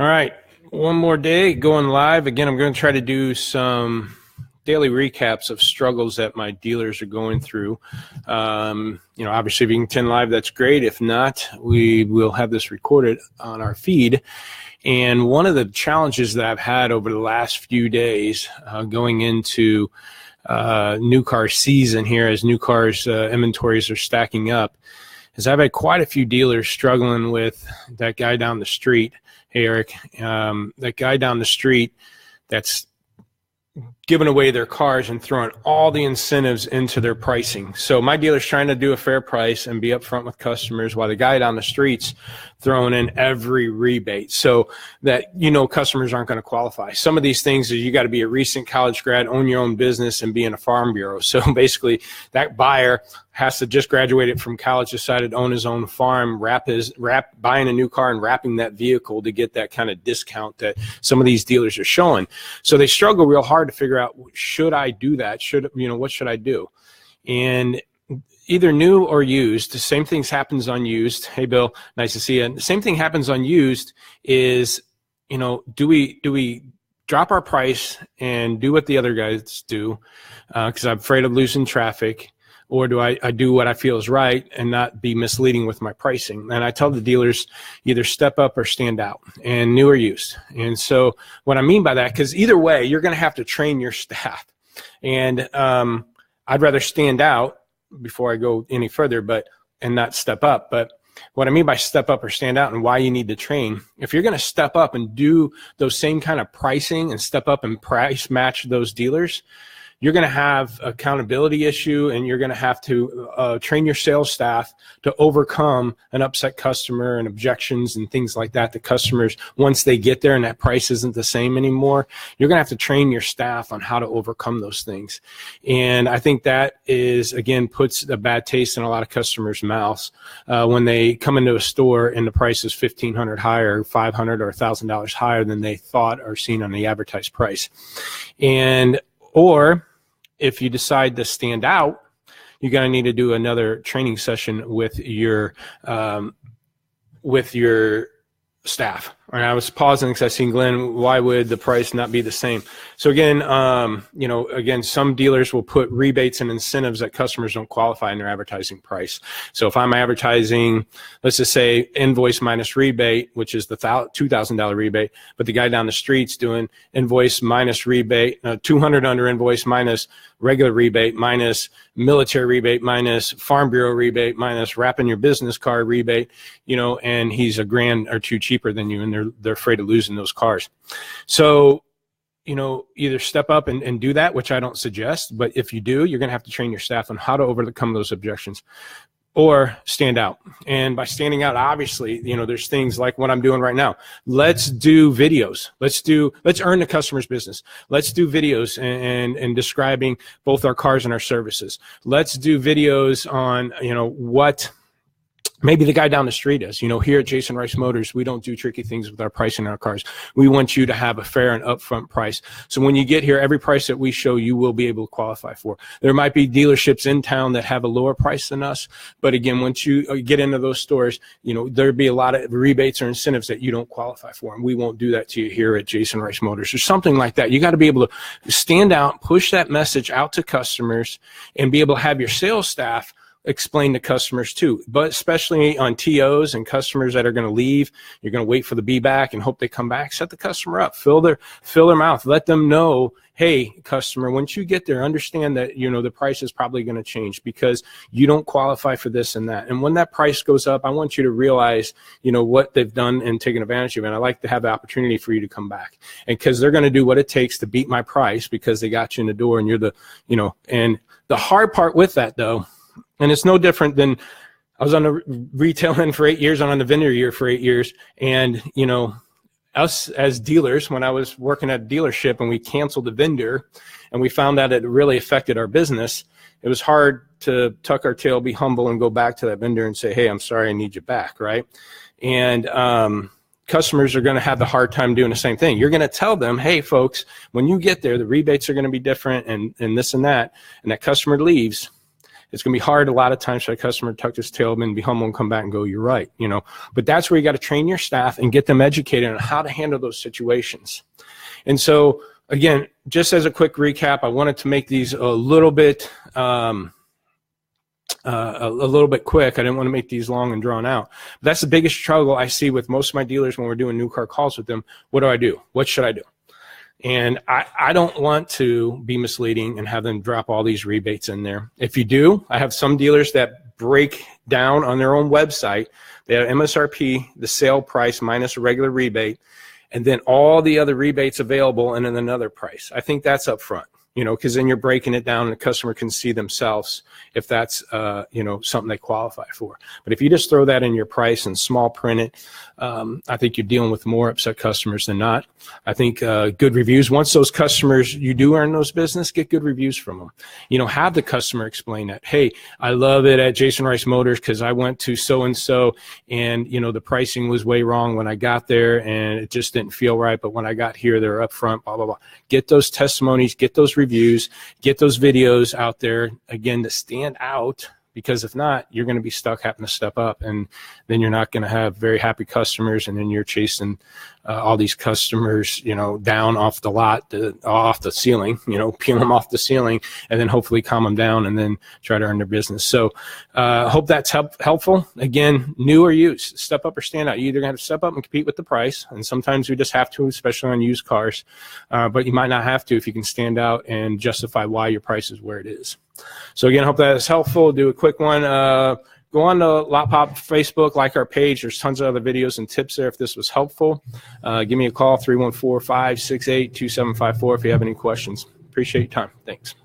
All right, one more day going live. Again, I'm going to try to do some daily recaps of struggles that my dealers are going through. Obviously, if you can attend live, that's great. If not, we will have this recorded on our feed. And one of the challenges that I've had over the last few days going into new car season here, as new cars inventories are stacking up, is I've had quite a few dealers struggling with that guy down the street. Hey, Eric, that guy down the street that's giving away their cars and throwing all the incentives into their pricing. So my dealer's trying to do a fair price and be upfront with customers, while the guy down the street's throwing in every rebate, so that customers aren't going to qualify. Some of these things is you got to be a recent college grad, own your own business, and be in a farm bureau. So basically, that buyer has to just graduated from college, decided to own his own farm, buying a new car and wrapping that vehicle to get that kind of discount that some of these dealers are showing. So they struggle real hard to figure out, should I do that? What should I do? And either new or used, the same things happens on used. Hey, Bill, nice to see you. The same thing happens on used is, do we drop our price and do what the other guys do because I'm afraid of losing traffic? Or do I do what I feel is right and not be misleading with my pricing? And I tell the dealers, either step up or stand out, and new or used. And so what I mean by that, because either way, you're going to have to train your staff. And I'd rather stand out before I go any further, and not step up. But what I mean by step up or stand out and why you need to train, if you're going to step up and do those same kind of pricing and step up and price match those dealers, you're going to have accountability issue, and you're going to have to train your sales staff to overcome an upset customer and objections and things like that. The customers, once they get there and that price isn't the same anymore, you're going to have to train your staff on how to overcome those things. And I think that is, again, puts a bad taste in a lot of customers' mouths when they come into a store and the price is $1,500 higher, $500 or $1,000 higher than they thought or seen on the advertised price. Or if you decide to stand out, you're going to need to do another training session with your staff. And I was pausing because I seen Glenn, why would the price not be the same? So again, again, some dealers will put rebates and incentives that customers don't qualify in their advertising price. So if I'm advertising, let's just say invoice minus rebate, which is the $2,000 rebate, but the guy down the street's doing invoice minus rebate, $200 under invoice minus regular rebate minus military rebate minus farm bureau rebate minus wrapping your business car rebate, and he's $1,000 or $2,000 cheaper than you, and they're afraid of losing those cars. So, either step up and do that, which I don't suggest, but if you do, you're going to have to train your staff on how to overcome those objections, or stand out. And by standing out, obviously, there's things like what I'm doing right now. Let's do videos. Let's earn the customer's business. Let's do videos and describing both our cars and our services. Let's do videos on, what maybe the guy down the street is. Here at Jasen Rice Motors, we don't do tricky things with our pricing on our cars. We want you to have a fair and upfront price. So when you get here, every price that we show, you will be able to qualify for. There might be dealerships in town that have a lower price than us. But again, once you get into those stores, there'd be a lot of rebates or incentives that you don't qualify for. And we won't do that to you here at Jasen Rice Motors or something like that. You got to be able to stand out, push that message out to customers, and be able to have your sales staff explain to customers too, but especially on TOs and customers that are going to leave. You're going to wait for the be back and hope they come back. Set the customer up, fill their mouth, let them know, hey, customer, once you get there, understand that, the price is probably going to change because you don't qualify for this and that. And when that price goes up, I want you to realize, what they've done and taken advantage of. And I like to have the opportunity for you to come back. And because they're going to do what it takes to beat my price because they got you in the door and you're and the hard part with that though, and it's no different than I was on the retail end for 8 years, I'm on the vendor year for 8 years. And, us as dealers, when I was working at a dealership and we canceled the vendor and we found out it really affected our business, it was hard to tuck our tail, be humble, and go back to that vendor and say, hey, I'm sorry, I need you back, right? And customers are going to have the hard time doing the same thing. You're going to tell them, hey, folks, when you get there, the rebates are going to be different and this and that customer leaves. It's going to be hard a lot of times for a customer to tuck his tail in, be humble, and come back and go, you're right, you know. But that's where you got to train your staff and get them educated on how to handle those situations. And so, again, just as a quick recap, I wanted to make these a little bit quick. I didn't want to make these long and drawn out. But that's the biggest struggle I see with most of my dealers when we're doing new car calls with them. What do I do? What should I do? And I don't want to be misleading and have them drop all these rebates in there. If you do, I have some dealers that break down on their own website. They have MSRP, the sale price minus a regular rebate, and then all the other rebates available and then another price. I think that's upfront, you know, because then you're breaking it down and the customer can see themselves if that's, you know, something they qualify for. But if you just throw that in your price and small print it, I think you're dealing with more upset customers than not. I think good reviews, once those customers, you do earn those business, get good reviews from them. You know, have the customer explain that, hey, I love it at Jasen Rice Motors because I went to so-and-so and, you know, the pricing was way wrong when I got there and it just didn't feel right. But when I got here, they're upfront, blah, blah, blah. Get those testimonies, get those reviews, get those videos out there, again, to stand out, because if not, you're going to be stuck having to step up, and then you're not going to have very happy customers, and then you're chasing all these customers, you know, down off the lot, off the ceiling, you know, peel them off the ceiling, and then hopefully calm them down and then try to earn their business. So hope that's helpful. Again, new or used, step up or stand out. You either have to step up and compete with the price, and sometimes we just have to, especially on used cars, but you might not have to if you can stand out and justify why your price is where it is. So again, hope that is helpful. Do a quick one. Go on to Lotpop Facebook, like our page. There's tons of other videos and tips there if this was helpful. Give me a call, 314-568-2754 if you have any questions. Appreciate your time. Thanks.